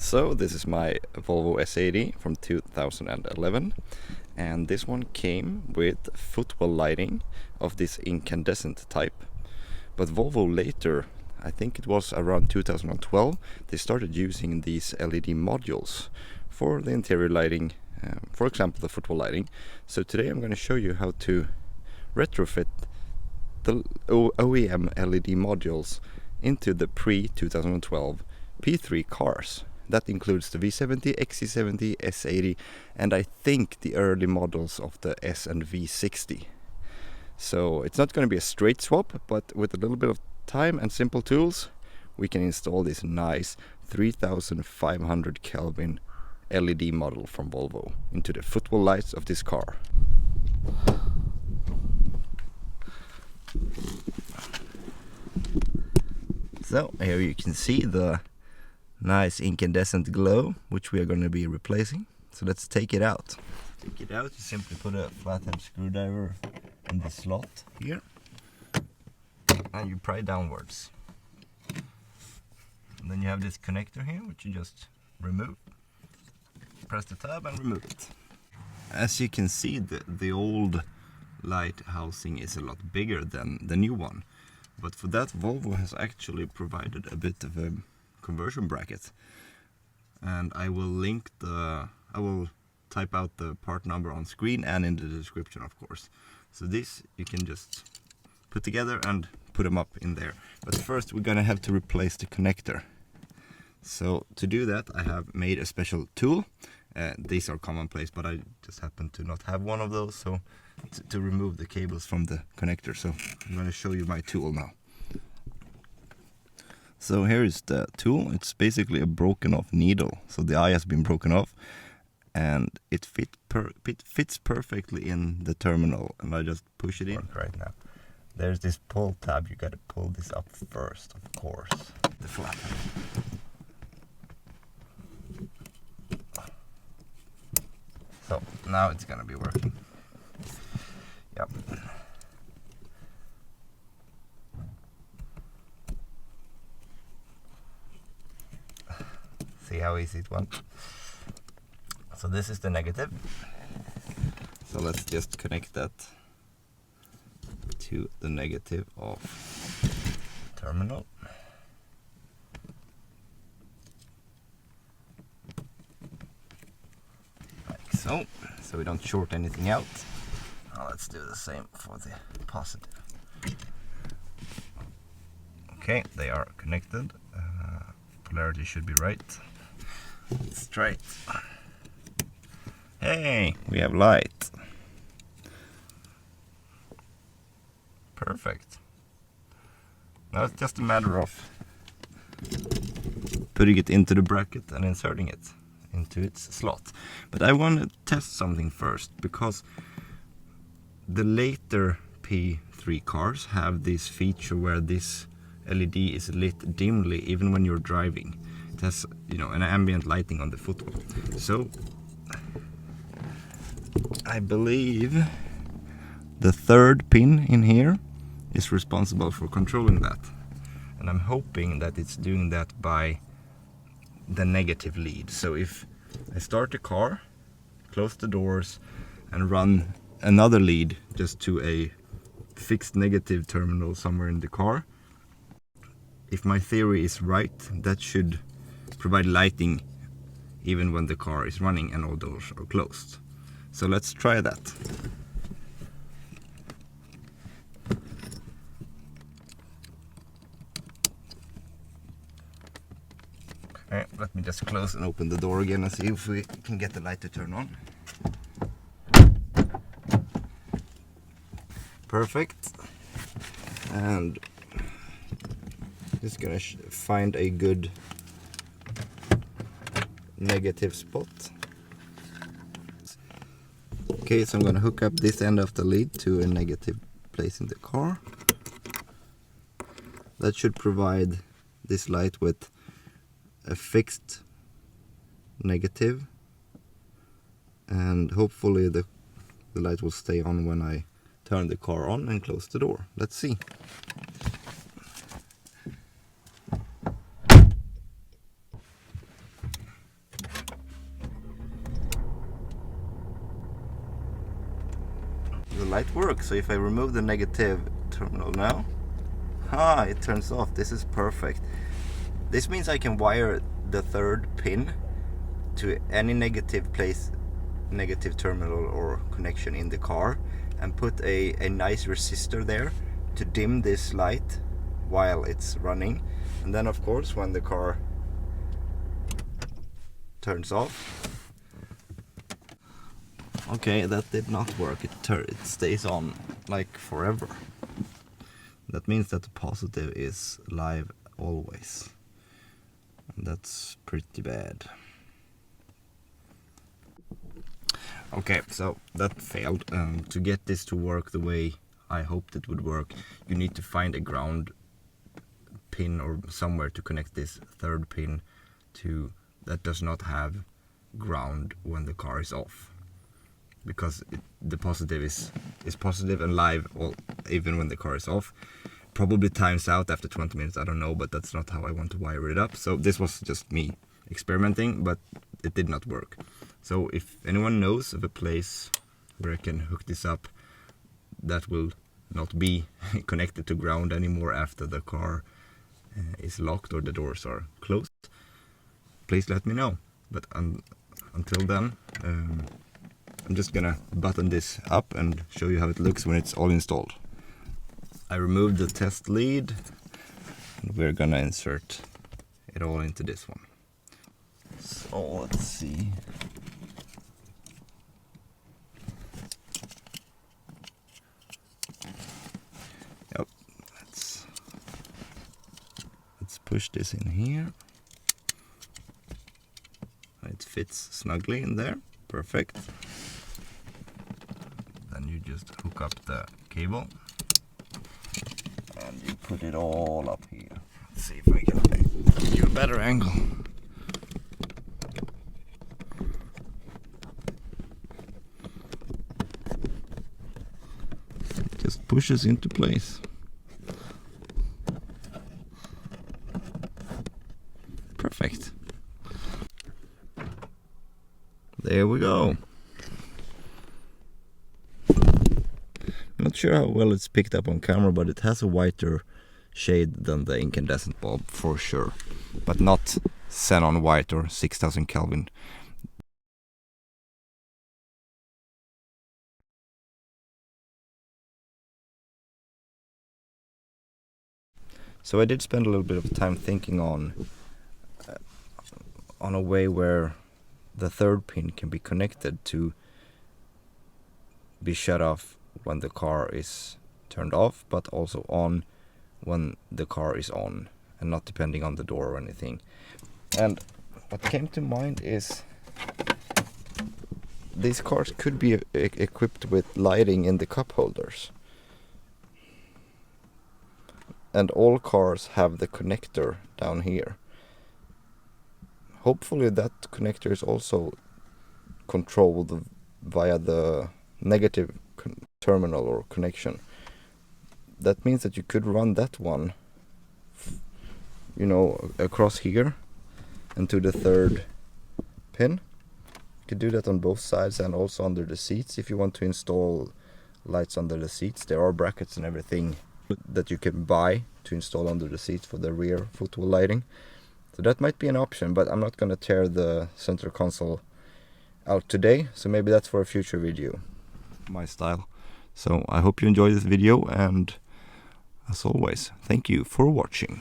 So this is my Volvo S80 from 2011, and this one came with footwell lighting of this incandescent type. But Volvo later, I think it was around 2012, they started using these LED modules for the interior lighting, for example the footwell lighting. So today I'm going to show you how to retrofit the OEM LED modules into the pre-2012 P3 cars. That includes the V70, XC70, S80, and I think the early models of the S and V60. So it's not going to be a straight swap, but with a little bit of time and simple tools, we can install this nice 3500 Kelvin LED model from Volvo into the footwell lights of this car. So here you can see the nice incandescent glow, which we are going to be replacing. So let's take it out. To take it out, you simply put a flathead screwdriver in the slot here, and you pry downwards. And then you have this connector here, which you just remove. Press the tab and remove it. As you can see, the old light housing is a lot bigger than the new one. But for that, Volvo has actually provided a bit of a conversion bracket, and I will type out the part number on screen and in the description, of course. So this you can just put together and put them up in there. But first we're gonna have to replace the connector. So to do that, I have made a special tool. These are commonplace, but I just happen to not have one of those, so to remove the cables from the connector. So I'm going to show you my tool now. So here is the tool. It's basically a broken off needle. So the eye has been broken off, and it fits perfectly in the terminal, and I just push it in right now. There's this pull tab. You got to pull this up first, of course. The flap. So now it's gonna be working. Yep. See how easy it went? So this is the negative. So let's just connect that to the negative of terminal. Like so. So we don't short anything out. Now let's do the same for the positive. Okay, they are connected. Polarity should be right. Let's try it. Hey, we have light. Perfect. Now it's just a matter of putting it into the bracket and inserting it into its slot. But I want to test something first, because the later P3 cars have this feature where this LED is lit dimly even when you're driving. It has, an ambient lighting on the footwell. So I believe the third pin in here is responsible for controlling that, and I'm hoping that it's doing that by the negative lead. So if I start the car, close the doors, and run another lead just to a fixed negative terminal somewhere in the car, if my theory is right, that should provide lighting even when the car is running and all doors are closed. So let's try that. Okay, let me just close and open the door again and see if we can get the light to turn on. Perfect. And just gonna find a good negative spot. Okay, so I'm gonna hook up this end of the lead to a negative place in the car. That should provide this light with a fixed negative, and hopefully the light will stay on when I turn the car on and close the door. Let's see. work. So if I remove the negative terminal now, it turns off. This is perfect. This means I can wire the third pin to any negative terminal or connection in the car, and put a nice resistor there to dim this light while it's running. And then of course when the car turns off, okay, that did not work. It stays on like forever. That means that the positive is live always, and that's pretty bad. Okay, so that failed. To get this to work the way I hoped it would work, you need to find a ground pin or somewhere to connect this third pin to that does not have ground when the car is off, because the positive is positive and live even when the car is off. Probably times out after 20 minutes, I don't know, but that's not how I want to wire it up. So this was just me experimenting, but it did not work. So if anyone knows of a place where I can hook this up that will not be connected to ground anymore after the car is locked or the doors are closed, please let me know. But until then, I'm just gonna button this up and show you how it looks when it's all installed. I removed the test lead, and we're gonna insert it all into this one. So let's see. Yep, let's push this in here. It fits snugly in there, perfect. Then you just hook up the cable and you put it all up here. Let's see if I can give you a better angle. It just pushes into place. Perfect. There we go. I'm not sure how well it's picked up on camera, but it has a whiter shade than the incandescent bulb for sure, but not xenon white or 6000 Kelvin. So I did spend a little bit of time thinking on a way where the third pin can be connected to be shut off when the car is turned off, but also on when the car is on, and not depending on the door or anything. And what came to mind is these cars could be equipped with lighting in the cup holders. And all cars have the connector down here. Hopefully that connector is also controlled via the negative terminal or connection. That means that you could run that one, you know, across here and to the third pin. You could do that on both sides and also under the seats if you want to install lights under the seats. There are brackets and everything that you can buy to install under the seats for the rear footwell lighting. So that might be an option, but I'm not going to tear the center console out today, so maybe that's for a future video. My style. So I hope you enjoyed this video, and as always, thank you for watching.